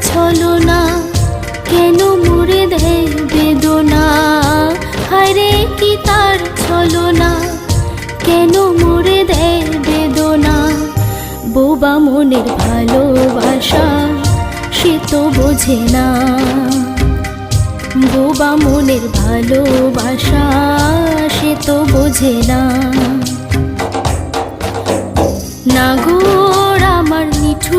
ছলনা, কেন মুড়ে দেয় বেদনা। হায়রে কি তার ছলনা, কেন মুড়ে দেয় বেদনা। বোবা মনের ভালোবাসা সে তো বোঝে না, বোবা মনের ভালোবাসা সে তো বোঝে না। না গো